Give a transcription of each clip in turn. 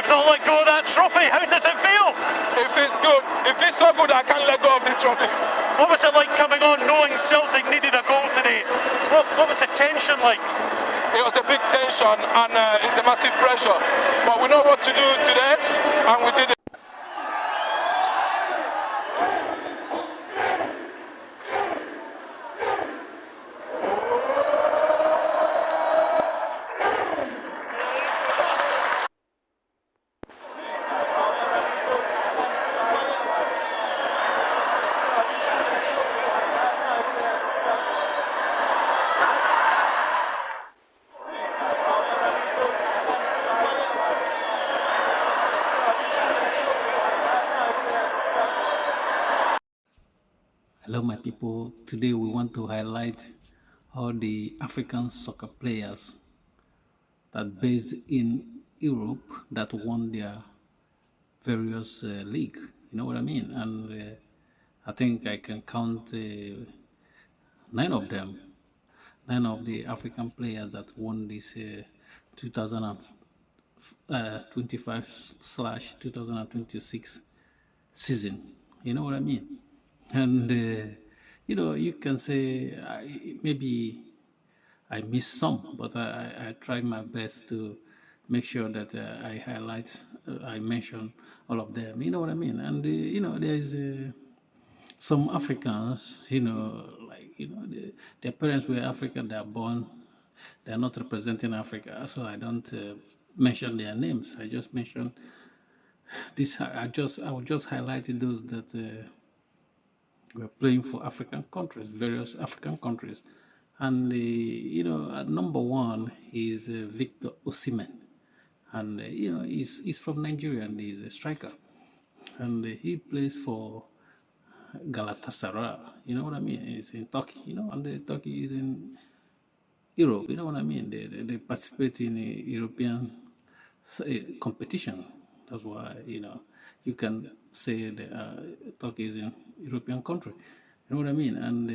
not let go of that trophy. How does it feel? It feels good. It feels so good I can't let go of this trophy. What was it like coming on knowing Celtic needed a goal today? What was the tension like? It was a big tension and it's a massive pressure. But we know what to do today and we did it. Hello, my people. Today we want to highlight all the African soccer players that based in Europe that won their various league. You know what I mean? And I think I can count 9 of them, 9 of the African players that won this 2025/2026 season. You know what I mean? And you can say maybe I missed some, but I try my best to make sure that I highlight, I mention all of them. You know what I mean? And there is some Africans, their parents were African, they are born, they are not representing Africa, so I don't mention their names. I just mention this. I will just highlight those that were playing for African countries, various African countries. And, at number 1 is Victor Osimhen. And, he's from Nigeria and he's a striker. And he plays for Galatasaray. You know what I mean? He's in Turkey, and Turkey is in Europe. You know what I mean? They participate in a European competition. That's why, you can say that Turkey is in European country. You know what I mean? And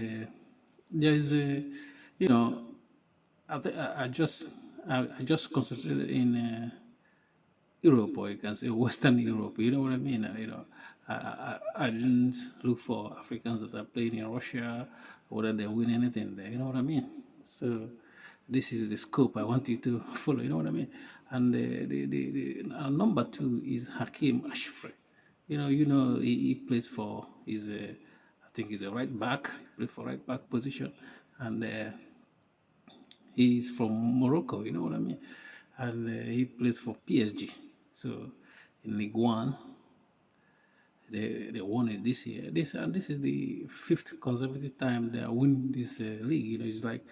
there is a, I just concentrated in Europe, or you can say Western Europe. You know what I mean? I didn't look for Africans that are playing in Russia, whether they win anything there. You know what I mean? So this is the scope I want you to follow. You know what I mean? And number 2 is Hakim Ashfrey. He plays for, I think he's a right back. He plays for right back position, and he's from Morocco. You know what I mean? And he plays for PSG. So in League One, they won it this year. This is the 5th consecutive time they win this league. It's like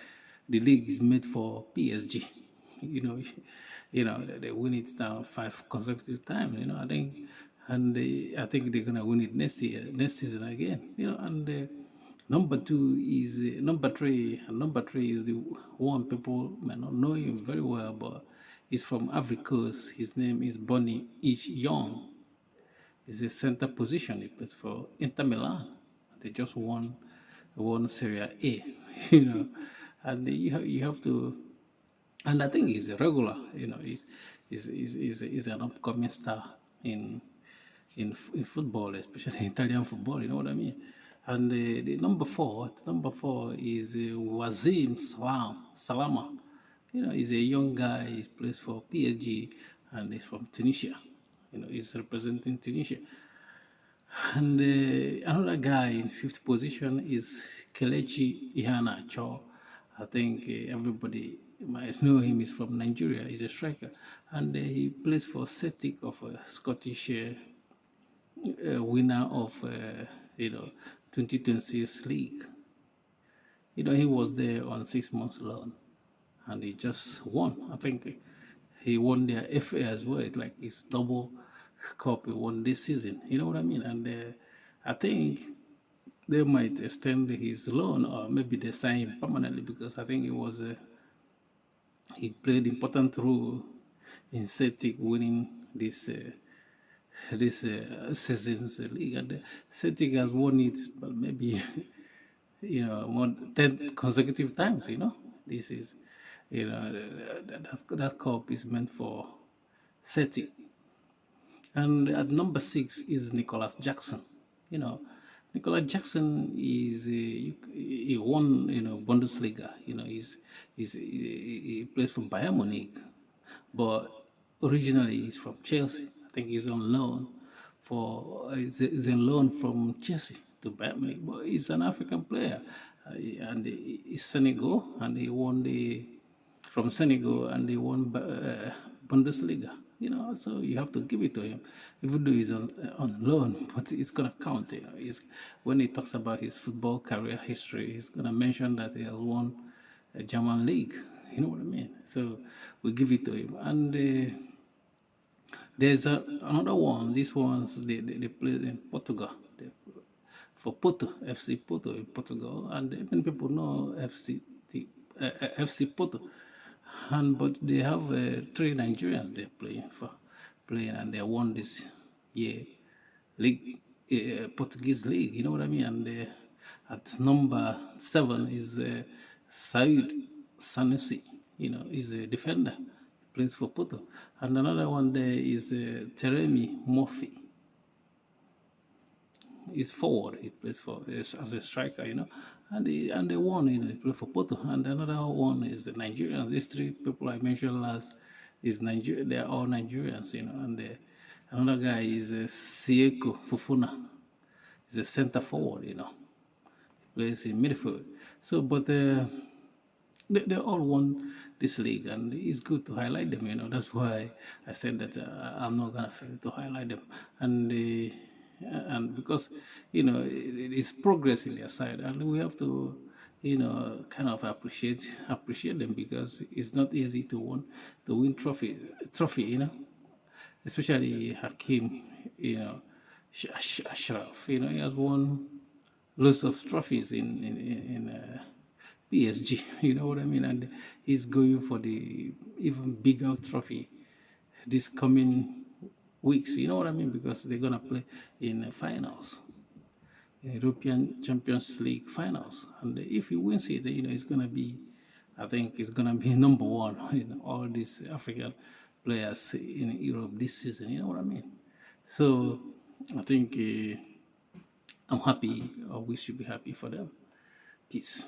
the league is made for PSG. They win it now 5 consecutive times. I think, and I think they're gonna win it next season again. And number 3, and number 3 is the one people may not know him very well, but he's from Ivory Coast. His name is Bonny Ich Young. He's a center position. He plays for Inter Milan. They just won Serie A, and you have to. And I think he's a regular. He's an upcoming star in football, especially Italian football. You know what I mean? And the number 4 is Wazim Salama. He's a young guy. He plays for PSG and he's from Tunisia. He's representing Tunisia. And another guy in 5th position is Kelechi Iheanacho. I think everybody might know him. He's from Nigeria. He's a striker. And he plays for Celtic of Scottish winner of 2026 league. He was there on 6 months loan, and he just won. I think he won their FA as well. It's like his double cup he won this season. You know what I mean? And I think they might extend his loan, or maybe they sign him permanently, because I think he played important role in Celtic winning this season's league. And Celtic has won it, but maybe more 10 consecutive times. This is that cup is meant for Celtic. And at number 6 is Nicholas Jackson. You know, Nicholas Jackson is he won Bundesliga. He plays for Bayern Munich, but originally he's from Chelsea. I think he's on loan he's on loan from Chelsea to Bayern Munich, but he's an African player, and he's Senegal, and he won from Senegal, and he won Bundesliga. So you have to give it to him, even though he's on loan, but it's gonna count. When he talks about his football career history, he's gonna mention that he has won a German league. You know what I mean? So we give it to him, and there's another one. These ones they play in Portugal. For Porto, FC Porto in Portugal, and many people know FC Porto. But they have 3 Nigerians they're playing, and they won this year league, Portuguese league. You know what I mean? And at number 7 is Said Sanusi. He's a defender, plays for Porto. And another one there is Teremi Murphy. He's forward. He plays as a striker, and they won. He played for Porto. And another one is Nigerians. These 3 people I mentioned last is Nigeria. They are all Nigerians, And another guy is Sieko Fufuna. He's a center forward, He plays in midfield. So, but they all won this league, and it's good to highlight them. That's why I said that I'm not gonna fail to highlight them, and because it's progress in their side, and we have to kind of appreciate them, because it's not easy to win trophy, especially Hakim, Ashraf, he has won lots of trophies in PSG, you know what I mean, and he's going for the even bigger trophy this coming weeks, you know what I mean, because they're gonna play in finals, in European Champions League finals, and if he wins it, it's gonna be, I think it's gonna be number 1 in all these African players in Europe this season. You know what I mean? So I think I'm happy, or we should be happy for them. Peace.